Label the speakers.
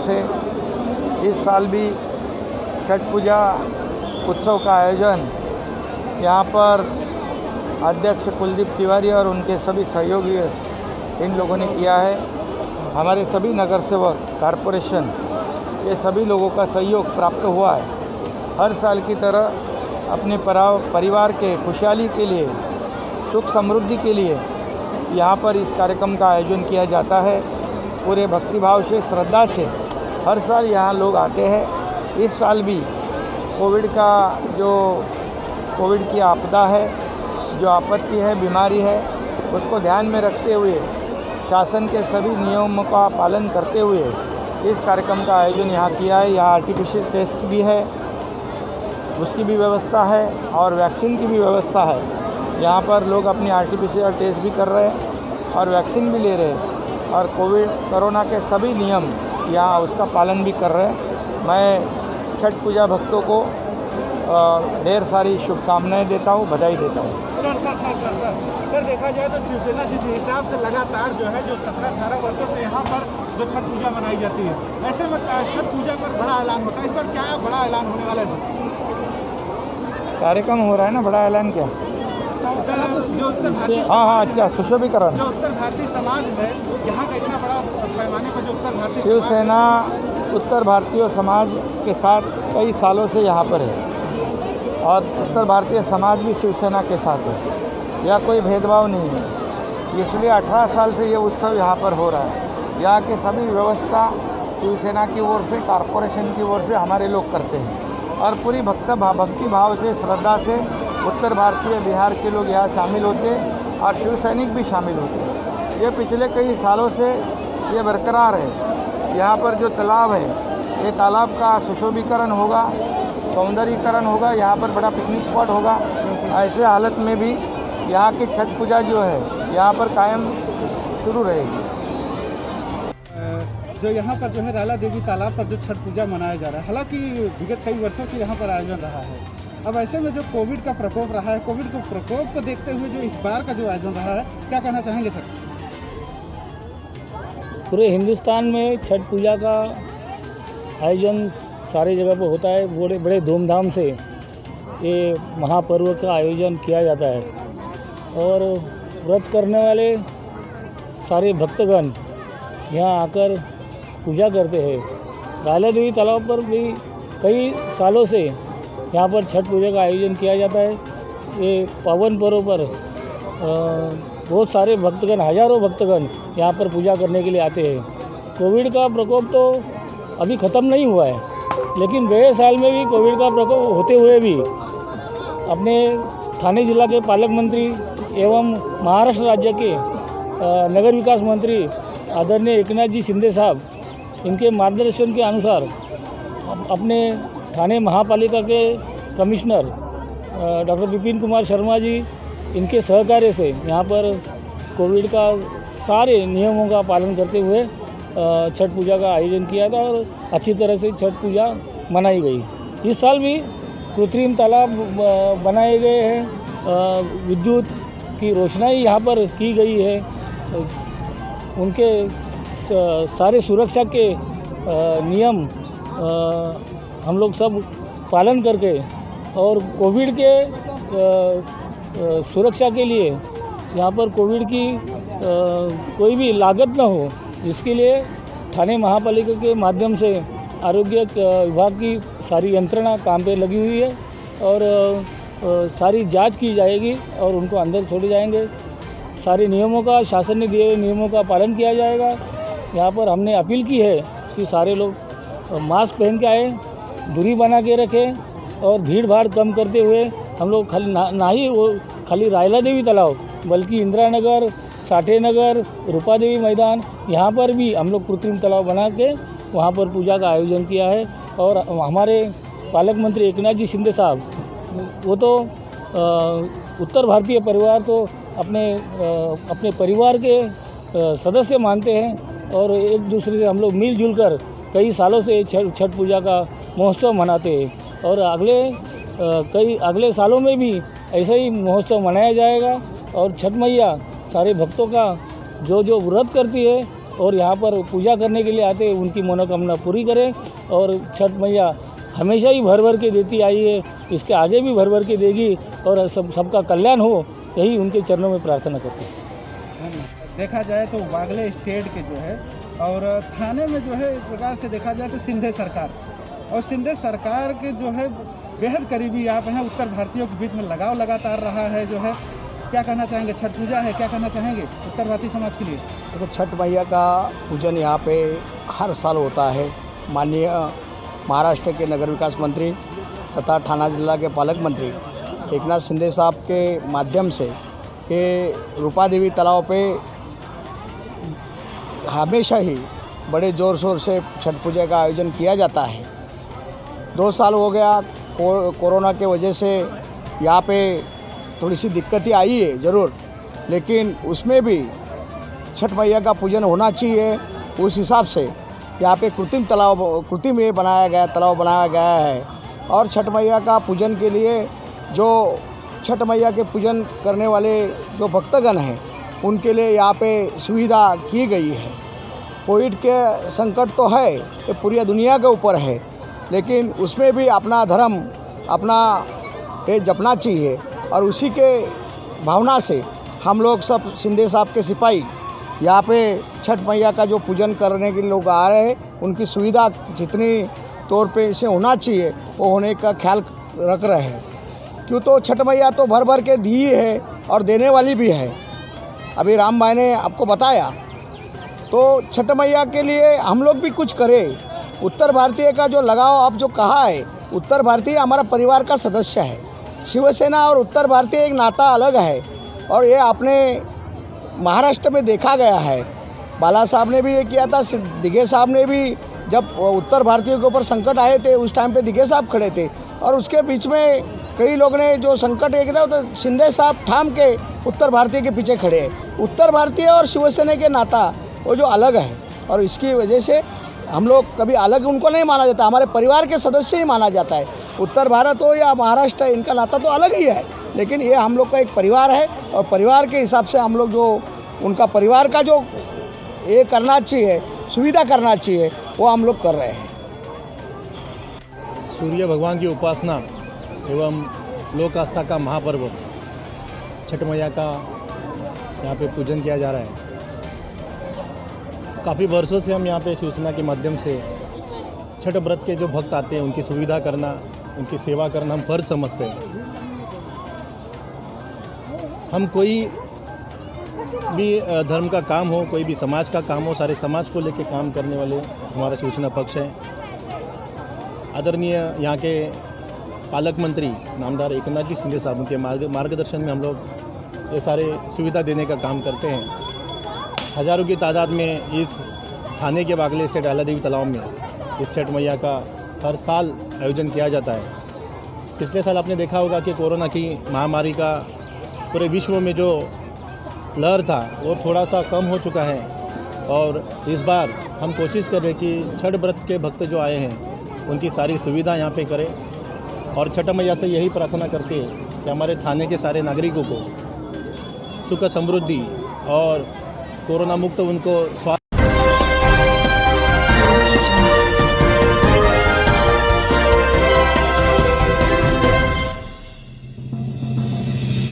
Speaker 1: से इस साल भी छठ पूजा उत्सव का आयोजन यहाँ पर अध्यक्ष कुलदीप तिवारी और उनके सभी सहयोगी इन लोगों ने किया है। हमारे सभी नगर सेवक, कॉरपोरेशन, ये सभी लोगों का सहयोग प्राप्त हुआ है। हर साल की तरह अपने परिवार के खुशहाली के लिए, सुख समृद्धि के लिए यहाँ पर इस कार्यक्रम का आयोजन किया जाता है। पूरे भक्तिभाव से, श्रद्धा से हर साल यहाँ लोग आते हैं। इस साल भी कोविड की आपदा है, जो आपत्ति है, बीमारी है, उसको ध्यान में रखते हुए शासन के सभी नियमों का पालन करते हुए इस कार्यक्रम का आयोजन यहाँ किया है। यहाँ आर्टिफिशियल टेस्ट भी है, उसकी भी व्यवस्था है और वैक्सीन की भी व्यवस्था है। यहाँ पर लोग अपनी आर्टिफिशियल टेस्ट भी कर रहे हैं और वैक्सीन भी ले रहे हैं और कोरोना के सभी नियम यहाँ उसका पालन भी कर रहे हैं। मैं छठ पूजा भक्तों को ढेर सारी शुभकामनाएं देता हूँ, बधाई देता हूँ।
Speaker 2: सर देखा जाए तो शिवसेना जिस हिसाब से लगातार जो 17-18 वर्षों से यहाँ पर जो छठ पूजा मनाई जाती है, ऐसे में छठ पूजा पर बड़ा ऐलान होता है। इस पर क्या बड़ा ऐलान होने वाला है?
Speaker 1: कार्यक्रम हो रहा है ना, बड़ा ऐलान क्या? हाँ, अच्छा, सुशोभीकरण।
Speaker 2: जो उत्तर भारतीय समाज है, यहाँ का इतना बड़ा पैमाने पर जो उत्तर भारतीय
Speaker 1: शिवसेना उत्तर भारतीय समाज के साथ कई सालों से यहाँ पर है और उत्तर भारतीय समाज भी शिवसेना के साथ है। यह कोई भेदभाव नहीं है। इसलिए 18 साल से ये उत्सव यहाँ पर हो रहा है। यहाँ की सभी व्यवस्था शिवसेना की ओर से, कॉरपोरेशन की ओर से हमारे लोग करते हैं और पूरी भक्ति भाव से, श्रद्धा से उत्तर भारतीय, बिहार के लोग यहाँ शामिल होते हैं और शिव सैनिक भी शामिल होते हैं। ये पिछले कई सालों से ये बरकरार है। यहाँ पर जो तालाब है, ये तालाब का सुशोभीकरण होगा, सौंदर्यीकरण होगा, यहाँ पर बड़ा पिकनिक स्पॉट होगा। ऐसे हालत में भी यहाँ की छठ पूजा जो है यहाँ पर कायम शुरू रहेगी।
Speaker 2: जो यहाँ पर जो है राला देवी तालाब पर जो छठ पूजा मनाया जा रहा है, हालांकि विगत कई वर्षों से यहाँ पर आयोजन रहा है। अब ऐसे में जो कोविड का प्रकोप रहा है, कोविड के प्रकोप को देखते हुए जो इस बार का जो आयोजन रहा है, क्या कहना चाहेंगे सर?
Speaker 3: पूरे हिंदुस्तान में छठ पूजा का आयोजन सारी जगह पर होता है। बड़े धूमधाम से ये महापर्व का आयोजन किया जाता है और व्रत करने वाले सारे भक्तगण यहाँ आकर पूजा करते हैं। राला देवी तालाब पर भी कई सालों से यहाँ पर छठ पूजा का आयोजन किया जाता है। ये पावन पर्व पर बहुत सारे भक्तगण, हजारों भक्तगण यहाँ पर पूजा करने के लिए आते हैं। कोविड का प्रकोप तो अभी ख़त्म नहीं हुआ है, लेकिन गए साल में भी कोविड का प्रकोप होते हुए भी अपने ठाणे जिला के पालक मंत्री एवं महाराष्ट्र राज्य के नगर विकास मंत्री आदरणीय एकनाथ जी शिंदे साहब, इनके मार्गदर्शन के अनुसार अपने ठाणे महापालिका के कमिश्नर डॉक्टर विपिन कुमार शर्मा जी, इनके सहकार्य से यहाँ पर कोविड का सारे नियमों का पालन करते हुए छठ पूजा का आयोजन किया था और अच्छी तरह से छठ पूजा मनाई गई। इस साल भी कृत्रिम तालाब बनाए गए हैं, विद्युत की रोशनाई यहाँ पर की गई है। उनके सारे सुरक्षा के नियम हम लोग सब पालन करके और कोविड के सुरक्षा के लिए यहाँ पर कोविड की कोई भी लागत न हो, इसके लिए ठाणे महापालिका के माध्यम से आरोग्य विभाग की सारी यंत्रणा काम पे लगी हुई है और सारी जांच की जाएगी और उनको अंदर छोड़े जाएंगे। सारे नियमों का, शासन ने दिए हुए नियमों का पालन किया जाएगा। यहाँ पर हमने अपील की है कि सारे लोग मास्क पहन के आए, दूरी बना के रखें और भीड़ भाड़ कम करते हुए हम लोग खाली रायला देवी तालाब बल्कि इंदिरा नगर, साठे नगर, रूपा देवी मैदान, यहाँ पर भी हम लोग कृत्रिम तालाब बना के वहाँ पर पूजा का आयोजन किया है। और हमारे पालक मंत्री एकनाथ जी शिंदे साहब, वो तो उत्तर भारतीय परिवार तो अपने परिवार के सदस्य मानते हैं और एक दूसरे से हम लोग मिलजुल कर कई सालों से छठ पूजा का महोत्सव मनाते हैं और अगले सालों में भी ऐसा ही महोत्सव मनाया जाएगा। और छठ मैया सारे भक्तों का जो व्रत करती है और यहाँ पर पूजा करने के लिए आते हैं, उनकी मनोकामना पूरी करें। और छठ मैया हमेशा ही भर भर के देती आई है, इसके आगे भी भर भर के देगी और सबका कल्याण हो, यही उनके चरणों में प्रार्थना करते हैं।
Speaker 2: देखा जाए तो वागले स्टेट के जो है और थाने में जो है, एक प्रकार से देखा जाए तो सिंधे सरकार, और सिंधे सरकार के जो है बेहद करीबी आप हैं। उत्तर भारतीयों के बीच में लगाव लगातार रहा है जो है। क्या कहना चाहेंगे? छठ पूजा है, क्या कहना चाहेंगे उत्तर भारतीय समाज के लिए?
Speaker 4: देखो, छठ मैया का पूजन यहाँ पे हर साल होता है। माननीय महाराष्ट्र के नगर विकास मंत्री तथा ठाणे जिला के पालक मंत्री एकनाथ शिंदे साहब के माध्यम से ये रूपादेवी तालाब पे हमेशा ही बड़े ज़ोर शोर से छठ पूजा का आयोजन किया जाता है। 2 साल हो गया, कोरोना के वजह से यहाँ पे थोड़ी सी दिक्कतें आई है ज़रूर, लेकिन उसमें भी छठ मैया का पूजन होना चाहिए। उस हिसाब से यहाँ पे कृत्रिम ये बनाया गया तालाब बनाया गया है। और छठ मैया का पूजन के लिए जो छठ मैया के पूजन करने वाले जो भक्तगण हैं, उनके लिए यहाँ पे सुविधा की गई है। कोविड के संकट तो है, ये पूरी दुनिया के ऊपर है, लेकिन उसमें भी अपना धर्म अपना ये जपना चाहिए। और उसी के भावना से हम लोग सब शिंदे साहब के सिपाही यहाँ पे छठ मैया का जो पूजन करने के लोग आ रहे हैं, उनकी सुविधा जितनी तौर पे से होना चाहिए वो होने का ख्याल रख रहे हैं। क्यों तो छठ मैया तो भर भर के दी है और देने वाली भी है। अभी राम भाई ने आपको बताया, तो छठ मैया के लिए हम लोग भी कुछ करें। उत्तर भारतीय का जो लगाव आप जो कहा है, उत्तर भारतीय हमारा परिवार का सदस्य है। शिवसेना और उत्तर भारतीय एक नाता अलग है, और ये अपने महाराष्ट्र में देखा गया है। बाला साहब ने भी ये किया था, दिघे साहब ने भी, जब उत्तर भारतीयों के ऊपर संकट आए थे उस टाइम पे दिघे साहब खड़े थे, और उसके बीच में कई लोग ने जो संकट एक था तो शिंदे साहब ठाम के उत्तर भारतीय के पीछे खड़े हैं। उत्तर भारतीय और शिवसेना के नाता वो जो अलग है, और इसकी वजह से हम लोग कभी अलग उनको नहीं माना जाता, हमारे परिवार के सदस्य ही माना जाता है। उत्तर भारत हो या महाराष्ट्र, इनका नाता तो अलग ही है, लेकिन ये हम लोग का एक परिवार है, और परिवार के हिसाब से हम लोग जो उनका परिवार का जो ये करना चाहिए, सुविधा करना चाहिए, वो हम लोग कर रहे हैं।
Speaker 5: सूर्य भगवान की उपासना एवं लोक आस्था का महापर्व छठ मैया का यहाँ पे पूजन किया जा रहा है। काफ़ी वर्षों से हम यहाँ पे शिवसेना के माध्यम से छठ व्रत के जो भक्त आते हैं उनकी सुविधा करना, उनकी सेवा करना हम फर्ज समझते हैं। हम कोई भी धर्म का काम हो, कोई भी समाज का काम हो, सारे समाज को लेकर काम करने वाले हमारा शिवसेना पक्ष है। आदरणीय यहाँ के पालक मंत्री नामदार एकनाथ जी शिंदे साहब के मार्गदर्शन में हम लोग ये सारे सुविधा देने का काम करते हैं। हज़ारों की तादाद में इस थाने के वागले स्टेट आला देवी तालाब में इस छठ मैया का हर साल आयोजन किया जाता है। पिछले साल आपने देखा होगा कि कोरोना की महामारी का पूरे विश्व में जो लहर था वो थोड़ा सा कम हो चुका है, और इस बार हम कोशिश कर रहे हैं कि छठ व्रत के भक्त जो आए हैं उनकी सारी सुविधा यहाँ पे करें, और छठ मैया से यही प्रार्थना करते हैं कि हमारे थाने के सारे नागरिकों को सुख समृद्धि और कोरोना मुक्त उनको स्वास्थ्य